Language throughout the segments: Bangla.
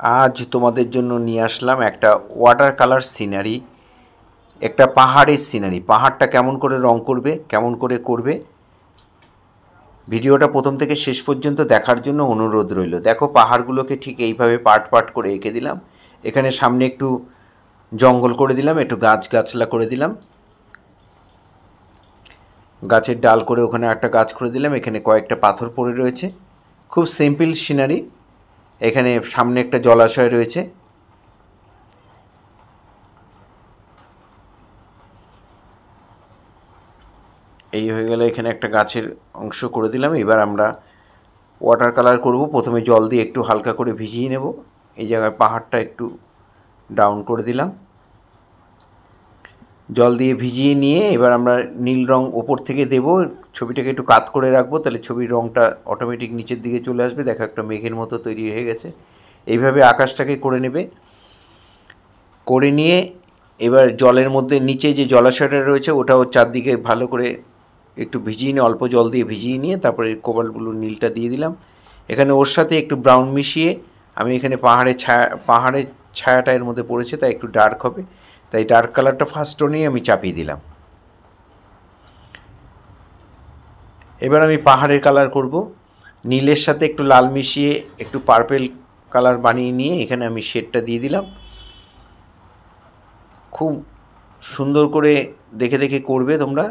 আজ তোমাদের জন্য নিয়ে আসলাম একটা ওয়াটার কালার সিনারি, একটা পাহাড়ের সিনারি। পাহাড়টা কেমন করে রং করবে, কেমন করে করবে, ভিডিওটা প্রথম থেকে শেষ পর্যন্ত দেখার জন্য অনুরোধ রইল। দেখো, পাহাড়গুলোকে ঠিক এইভাবে পার্ট পার্ট করে এঁকে দিলাম। এখানে সামনে একটু জঙ্গল করে দিলাম, একটু গাছগাছলা করে দিলাম, গাছের ডাল করে ওখানে একটা গাছ করে দিলাম। এখানে কয়েকটা পাথর পড়ে রয়েছে, খুব সিম্পল সিনারি। এখানে সামনে একটা জলাশয় রয়েছে। এই হয়ে গেলে এখানে একটা গাছের অংশ করে দিলাম। এবার আমরা ওয়াটার কালার করব। প্রথমে জল দিয়ে একটু হালকা করে ভিজিয়ে নেব। এই জায়গায় পাহাড়টা একটু ডাউন করে দিলাম, জল দিয়ে ভিজিয়ে নিয়ে এবার আমরা নীল রং ওপর থেকে দেব। ছবিটাকে একটু কাত করে রাখবো, তাহলে ছবির রংটা অটোমেটিক নিচের দিকে চলে আসবে। দেখো, একটা মেঘের মতো তৈরি হয়ে গেছে। এইভাবে আকাশটাকে করে নেবে। করে নিয়ে এবার জলের মধ্যে নিচে যে জলাশয়টা রয়েছে ওটাও চারদিকে ভালো করে একটু ভিজিয়ে নিয়ে, অল্প জল দিয়ে ভিজিয়ে নিয়ে তারপরে কোবাল্ট ব্লু নীলটা দিয়ে দিলাম। এখানে ওর সাথে একটু ব্রাউন মিশিয়ে আমি এখানে পাহাড়ের ছায়াটা এর মধ্যে পড়েছে, তাই একটু ডার্ক হবে, তাই ডার্ক কালারটা ফার্স্ট টোনেই আমি চাপিয়ে দিলাম। এবার আমি পাহাড়ের কালার করব। নীলের সাথে একটু লাল মিশিয়ে একটু পার্পেল কালার বানিয়ে নিয়ে এখানে আমি শেডটা দিয়ে দিলাম। খুব সুন্দর করে দেখে দেখে করবে তোমরা।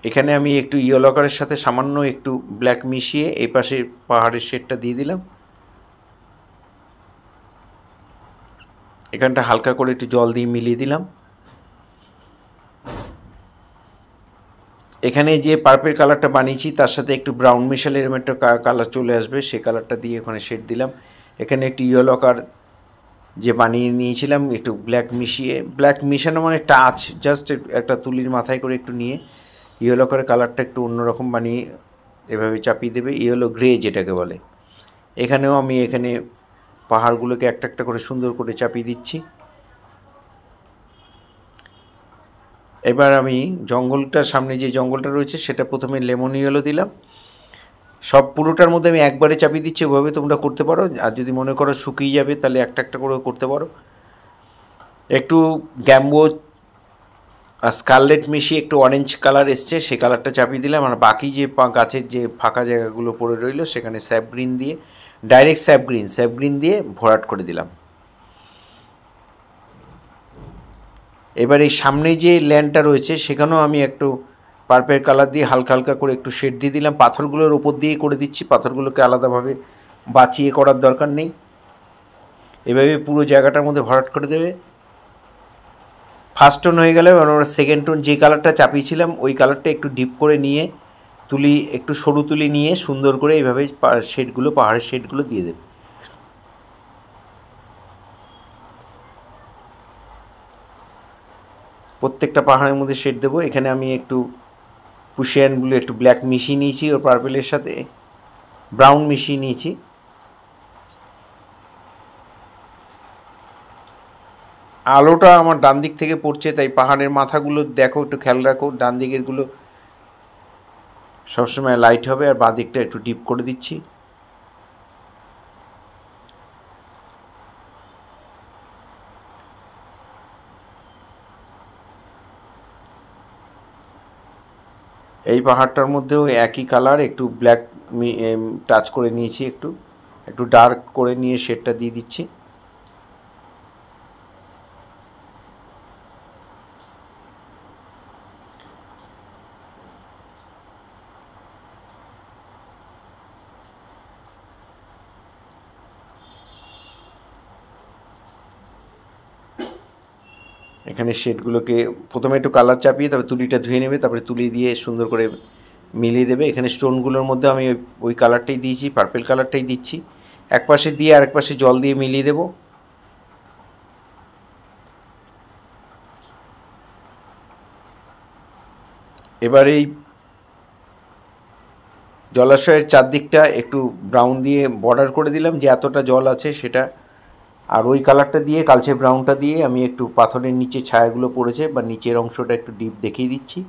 এখানে আমি একটু ইয়েলো কালারের সাথে সামান্য একটু ব্ল্যাক মিশিয়ে এই পাশে পাহাড়ের শেডটা দিয়ে দিলাম। এখানটা হালকা করে একটু জল দিয়ে মিলিয়ে দিলাম। এখানে যে পার্পেল কালারটা বানিয়েছি তার সাথে একটু ব্রাউন মিশালে এরকম একটা কালার চলে আসবে, সেই কালারটা দিয়ে ওখানে শেড দিলাম। এখানে একটু ইয়েলো কালার যে বানিয়ে নিয়েছিলাম একটু ব্ল্যাক মিশিয়ে, ব্ল্যাক মিশানো মানে টাচ, জাস্ট একটা তুলির মাথায় করে একটু নিয়ে ইয়েলো করে কালারটা একটু অন্যরকম বানিয়ে এভাবে চাপিয়ে দেবে, ইয়েলো গ্রে যেটাকে বলে। এখানেও আমি এখানে পাহাড়গুলোকে একটা একটা করে সুন্দর করে চাপিয়ে দিচ্ছি। এবার আমি জঙ্গলটার সামনে যে জঙ্গলটা রয়েছে সেটা প্রথমে লেমন ইয়েলো দিলাম। সব পুরোটার মধ্যে আমি একবারে চাপিয়ে দিচ্ছি, ওভাবে তোমরা করতে পারো। আর যদি মনে করো শুকিয়ে যাবে তাহলে একটা একটা করে করতে পারো। একটু গ্যাম্বো আর স্কারলেট মিশিয়ে একটু অরেঞ্জ কালার এসছে, সেই কালারটা চাপিয়ে দিলাম। আর বাকি যে গাছের যে ফাঁকা জায়গাগুলো পড়ে রইলো সেখানে স্যাপ গ্রিন দিয়ে, ডাইরেক্ট স্যাপ গ্রিন দিয়ে ভরাট করে দিলাম। এবার এই সামনে যে ল্যান্ডটা রয়েছে সেখানেও আমি একটু পার্পেল কালার দিয়ে হালকা হালকা করে একটু শেড দিয়ে দিলাম। পাথরগুলোর ওপর দিয়েই করে দিচ্ছি, পাথরগুলোকে আলাদাভাবে বাঁচিয়ে করার দরকার নেই। এভাবে পুরো জায়গাটার মধ্যে ভরাট করে দেবে। ফার্স্ট টোন হয়ে গেলে আমরা সেকেন্ড টোন যে কালারটা চাপিয়েছিলাম ওই কালারটা একটু ডিপ করে নিয়ে তুলি, একটু সরু তুলি নিয়ে সুন্দর করে এইভাবে শেডগুলো, পাহাড়ের শেডগুলো দিয়ে দেবে। প্রত্যেকটা পাহাড়ের মধ্যে শেড দেবো। এখানে আমি একটু পুশিয়ান ব্লু, একটু ব্ল্যাক মিশিয়ে নিয়েছি, ওর পার্পেলের সাথে ব্রাউন মিশিয়ে নিয়েছি। আলোটা আমার ডান দিক থেকে পড়ছে, তাই পাহাড়ের মাথাগুলো দেখো, একটু খেয়াল রাখো, ডান দিকেরগুলো সবসময় লাইট হবে, আর বাঁ দিকটা একটু ডিপ করে দিচ্ছি। এই পাহাড়টার মধ্যেও একই কালার, একটু ব্ল্যাক টাচ করে নিয়েছি, একটু একটু ডার্ক করে নিয়ে শেডটা দিয়ে দিচ্ছি। এখানে শেডগুলোকে প্রথমে একটু কালার চাপিয়ে তারপরে তুলিটা ধুয়ে নেবে, তারপরে তুলি দিয়ে সুন্দর করে মিলিয়ে দেবে। এখানে স্টোনগুলোর মধ্যে আমি ওই কালারটাই দিয়েছি, পার্পেল কালারটাই দিচ্ছি। এক পাশে দিয়ে আরেক পাশে জল দিয়ে মিলিয়ে দেবো। এবার এই জলাশয়ের চারদিকটা একটু ব্রাউন দিয়ে বর্ডার করে দিলাম, যে এতটা জল আছে সেটা। আর ওই কালারটা দিয়ে, কালচে ব্রাউনটা দিয়ে আমি একটু পাথরের নিচে ছায়াগুলো পড়েছে বা নিচের অংশটা একটু ডিপ দেখিয়ে দিচ্ছি।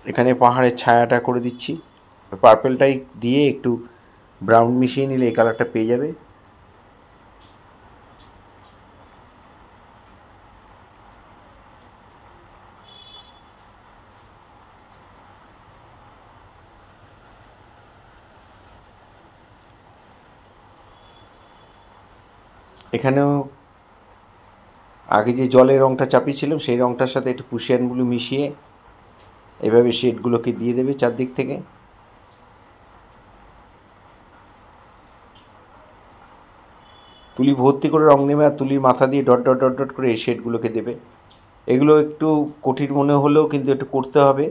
এখানে পাহাড়ের ছায়াটা করে দিচ্ছি। পার্পেলটাই দিয়ে একটু ব্রাউন মিশিয়ে নিলে এই কালারটা পেয়ে যাবে। এখানেও আগে যে জলের রঙটা চাপিয়েছিলাম সেই রঙটার সাথে একটু পুশিয়ান ব্লু মিশিয়ে এভাবে শেডগুলোকে দিয়ে দেবে চারদিক থেকে। তুলি ভর্তি করে রং নেবে আর তুলির মাথা দিয়ে ডট ডট ডট ডট করে এই শেডগুলোকে দেবে। এগুলো একটু কঠিন মনে হলেও কিন্তু একটু করতে হবে।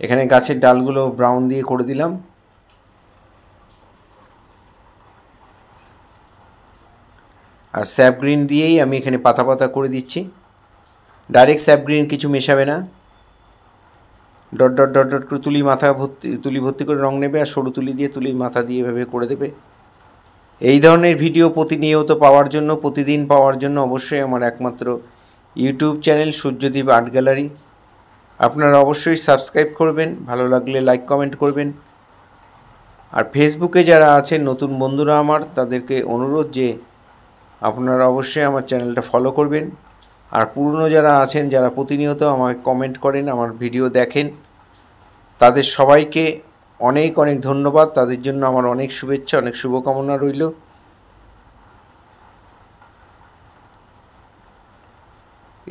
এখানে গাছের ডালগুলো ব্রাউন দিয়ে করে দিলাম। আর স্যাপ গ্রিন দিয়েই আমি এখানে পাতা পাতা করে দিচ্ছি। ডাইরেক্ট স্যাপ গ্রিন কিছু মেশাবে না। ডট ডট ডট ডট করে তুলি ভর্তি করে রং নেবে আর সরু তুলি দিয়ে তুলির মাথা দিয়ে এভাবে করে দেবে। এই ধরনের ভিডিও প্রতিনিয়ত পাওয়ার জন্য, প্রতিদিন পাওয়ার জন্য অবশ্যই আমার একমাত্র YouTube channel Suryadip art gallery. আপনারা অবশ্যই সাবস্ক্রাইব করবেন, ভালো লাগলে লাইক কমেন্ট করবেন। আর ফেসবুকে যারা আছেন নতুন বন্ধুরা আমার, তাদেরকে অনুরোধ যে আপনারা অবশ্যই আমার চ্যানেলটা ফলো করবেন। আর পুরনো যারা আছেন, যারা প্রতিনিয়ত আমাকে কমেন্ট করেন, আমার ভিডিও দেখেন, তাদের সবাইকে অনেক অনেক ধন্যবাদ। তাদের জন্য আমার অনেক শুভেচ্ছা, অনেক শুভকামনা রইল।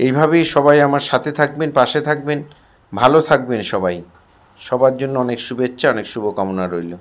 এইভাবেই সবাই আমার সাথে থাকবেন, পাশে থাকবেন, ভালো থাকবেন সবাই। সবার জন্য অনেক শুভেচ্ছা, অনেক শুভকামনা রইল।